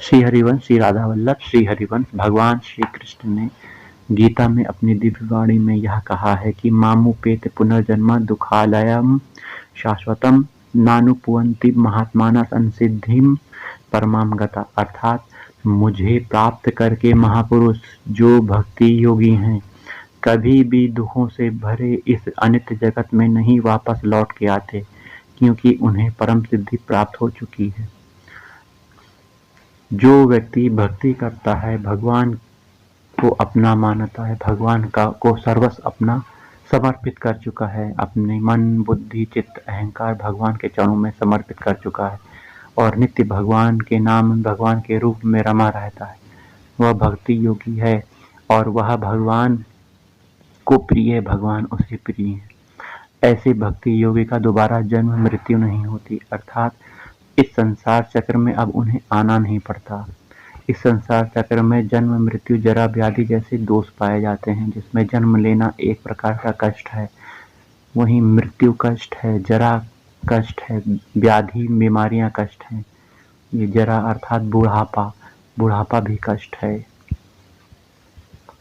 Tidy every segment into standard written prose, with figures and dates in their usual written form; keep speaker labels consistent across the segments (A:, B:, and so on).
A: श्री हरिवंश श्री राधा वल्लभ श्री हरिवंश। भगवान श्री कृष्ण ने गीता में अपनी दिव्य वाणी में यह कहा है कि मामुपेत पुनर्जन्म दुखालयम शाश्वतम नानुपुवन्ति महात्माना संसिद्धिम परमाम गता। अर्थात मुझे प्राप्त करके महापुरुष जो भक्ति योगी हैं कभी भी दुखों से भरे इस अनित्य जगत में नहीं वापस लौट के आते, क्योंकि उन्हें परम सिद्धि प्राप्त हो चुकी है। जो व्यक्ति भक्ति करता है, भगवान को अपना मानता है, भगवान को सर्वस्व अपना समर्पित कर चुका है, अपने मन बुद्धि चित्त अहंकार भगवान के चरणों में समर्पित कर चुका है और नित्य भगवान के नाम भगवान के रूप में रमा रहता है, वह भक्ति योगी है और वह भगवान को प्रिय, भगवान उसे प्रिय है। ऐसे भक्ति योगी का दोबारा जन्म मृत्यु नहीं होती, अर्थात इस संसार चक्र में अब उन्हें आना नहीं पड़ता। इस संसार चक्र में जन्म मृत्यु जरा व्याधि जैसे दोष पाए जाते हैं, जिसमें जन्म लेना एक प्रकार का कष्ट है, वहीं मृत्यु कष्ट है, जरा कष्ट है, व्याधि बीमारियां कष्ट हैं। ये जरा अर्थात बुढ़ापा भी कष्ट है।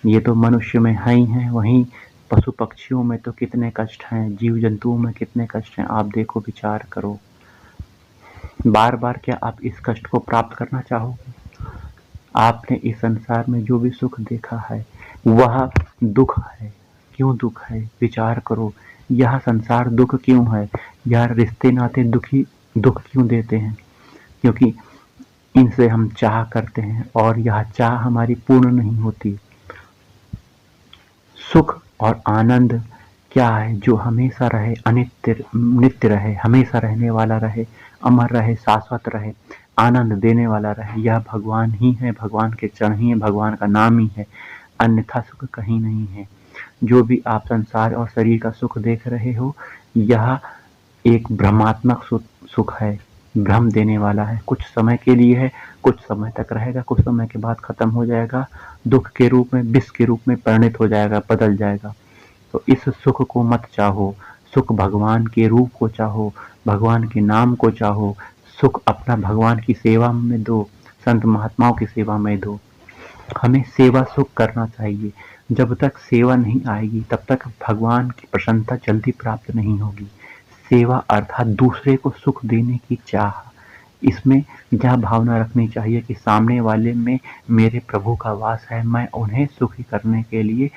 A: ये तो मनुष्य में है ही है, वहीं पशु पक्षियों में तो कितने कष्ट हैं, जीव जंतुओं में कितने कष्ट हैं। आप देखो, विचार करो। बार बार क्या आप इस कष्ट को प्राप्त करना चाहोगे? आपने इस संसार में जो भी सुख देखा है वह दुख है। क्यों दुख है? विचार करो, यह संसार दुख क्यों है? यह रिश्ते नाते दुख क्यों देते हैं? क्योंकि इनसे हम चाह करते हैं और यह चाह हमारी पूर्ण नहीं होती। सुख और आनंद क्या है? जो हमेशा रहे, नित्य रहे, हमेशा रहने वाला रहे, अमर रहे, शाश्वत रहे, आनंद देने वाला रहे, यह भगवान ही है, भगवान के चरण ही है, भगवान का नाम ही है, अन्यथा सुख कहीं नहीं है। जो भी आप संसार और शरीर का सुख देख रहे हो, यह एक भ्रमात्मक सुख है, भ्रम देने वाला है, कुछ समय के लिए है, कुछ समय तक रहेगा, कुछ समय के बाद खत्म हो जाएगा, दुख के रूप में, विष के रूप में परिणित हो जाएगा, बदल जाएगा। तो इस सुख को मत चाहो, सुख भगवान के रूप को चाहो, भगवान के नाम को चाहो, सुख अपना भगवान की सेवा में दो, संत महात्माओं की सेवा में दो। हमें सेवा सुख करना चाहिए। जब तक सेवा नहीं आएगी तब तक भगवान की प्रसन्नता जल्दी प्राप्त नहीं होगी। सेवा अर्थात दूसरे को सुख देने की चाह, इसमें यह भावना रखनी चाहिए कि सामने वाले में मेरे प्रभु का वास है, मैं उन्हें सुखी करने के लिए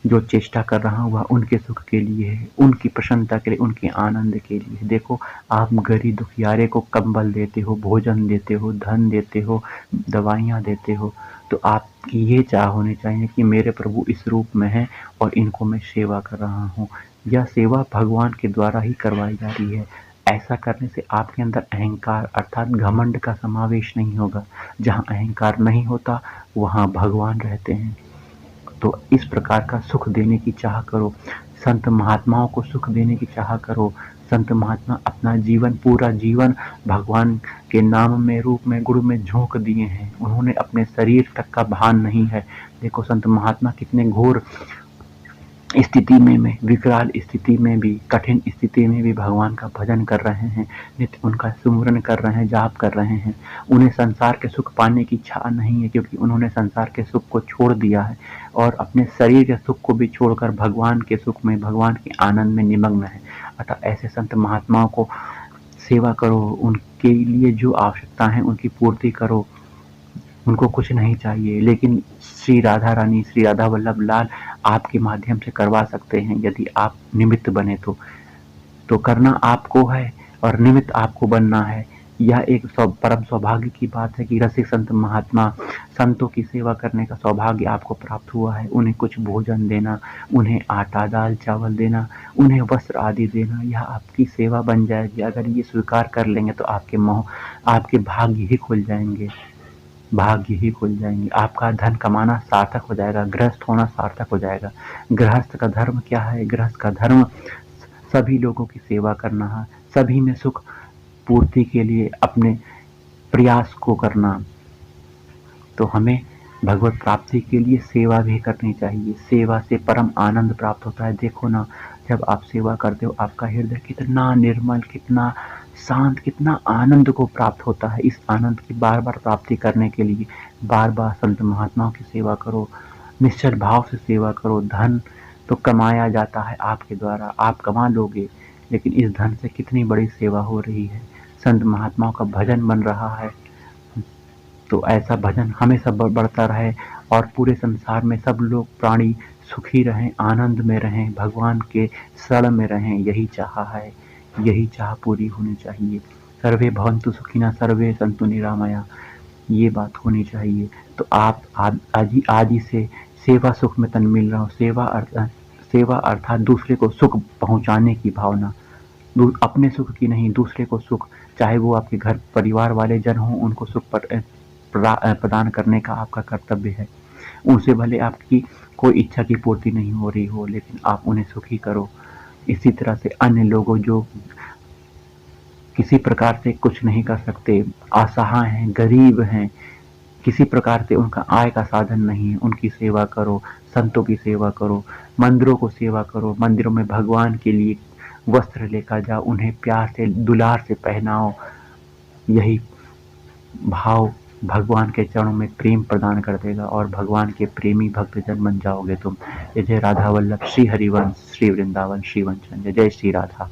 A: जो चेष्टा कर रहा हूँ वह उनके सुख के लिए है, उनकी प्रसन्नता के लिए, उनके आनंद के लिए। देखो, आप गरीब दुखियारे को कंबल देते हो, भोजन देते हो, धन देते हो, दवाइयाँ देते हो, तो आपकी ये चाह होनी चाहिए कि मेरे प्रभु इस रूप में हैं और इनको मैं सेवा कर रहा हूँ। यह सेवा भगवान के द्वारा ही करवाई जा रही है। ऐसा करने से आपके अंदर अहंकार अर्थात घमंड का समावेश नहीं होगा। जहाँ अहंकार नहीं होता वहाँ भगवान रहते हैं। तो इस प्रकार का सुख देने की चाह करो, संत महात्माओं को सुख देने की चाह करो। संत महात्मा अपना जीवन, पूरा जीवन भगवान के नाम में, रूप में, गुण में झोंक दिए हैं। उन्होंने अपने शरीर तक का भान नहीं है। देखो, संत महात्मा कितने घोर स्थिति में, विकराल स्थिति में भी, कठिन स्थिति में भी भगवान का भजन कर रहे हैं, नित्य उनका सुमिरन कर रहे हैं, जाप कर रहे हैं। उन्हें संसार के सुख पाने की इच्छा नहीं है, क्योंकि उन्होंने संसार के सुख को छोड़ दिया है और अपने शरीर के सुख को भी छोड़कर भगवान के सुख में, भगवान के आनंद में निमग्न है। अतः ऐसे संत महात्माओं को सेवा करो, उनके लिए जो आवश्यकता है उनकी पूर्ति करो। उनको कुछ नहीं चाहिए, लेकिन श्री राधा रानी, श्री राधा वल्लभ लाल आपके माध्यम से करवा सकते हैं। यदि आप निमित्त बने तो करना आपको है और निमित्त आपको बनना है। यह एक परम सौभाग्य की बात है कि रसिक संत महात्मा, संतों की सेवा करने का सौभाग्य आपको प्राप्त हुआ है। उन्हें कुछ भोजन देना, उन्हें आटा दाल चावल देना, उन्हें वस्त्र आदि देना, यह आपकी सेवा बन जाएगी। अगर ये स्वीकार कर लेंगे तो आपके भाग्य ही खुल जाएंगे, भाग्य ही खुल जाएंगे। आपका धन कमाना सार्थक हो जाएगा, गृहस्थ होना सार्थक हो जाएगा। गृहस्थ का धर्म क्या है? गृहस्थ का धर्म सभी लोगों की सेवा करना है, सभी में सुख पूर्ति के लिए अपने प्रयास को करना। तो हमें भगवत प्राप्ति के लिए सेवा भी करनी चाहिए। सेवा से परम आनंद प्राप्त होता है। देखो ना, जब आप सेवा करते हो आपका हृदय कितना निर्मल, कितना शांत, कितना आनंद को प्राप्त होता है। इस आनंद की बार बार प्राप्ति करने के लिए बार बार संत महात्माओं की सेवा करो, निश्चल भाव से सेवा करो। धन तो कमाया जाता है आपके द्वारा, आप कमा लोगे, लेकिन इस धन से कितनी बड़ी सेवा हो रही है, संत महात्माओं का भजन बन रहा है। तो ऐसा भजन हमेशा बढ़ता रहे और पूरे संसार में सब लोग प्राणी सुखी रहें, आनंद में रहें, भगवान के शरण में रहें। यही चाह है, यही चाह पूरी होनी चाहिए। सर्वे भवन्तु सुखिनः, सर्वे सन्तु निरामया, ये बात होनी चाहिए। तो आप आज ही से सेवा सुख में तन मिल रहा हो। सेवा अर्थात दूसरे को सुख पहुंचाने की भावना, अपने सुख की नहीं, दूसरे को सुख, चाहे वो आपके घर परिवार वाले जन हों, उनको सुख प्रदान करने का आपका कर्तव्य है। उनसे भले आपकी कोई इच्छा की पूर्ति नहीं हो रही हो, लेकिन आप उन्हें सुखी करो। इसी तरह से अन्य लोगों जो किसी प्रकार से कुछ नहीं कर सकते, असहाय हैं, गरीब हैं, किसी प्रकार से उनका आय का साधन नहीं है, उनकी सेवा करो, संतों की सेवा करो, मंदिरों को सेवा करो, मंदिरों में भगवान के लिए वस्त्र लेकर जाओ, उन्हें प्यार से दुलार से पहनाओ। यही भाव भगवान के चरणों में प्रेम प्रदान कर देगा और भगवान के प्रेमी भक्तजन बन जाओगे तुम। जय जय राधा वल्लभ, श्री हरिवंश, श्री वृंदावन, श्री वंचन। जय जय श्री राधा।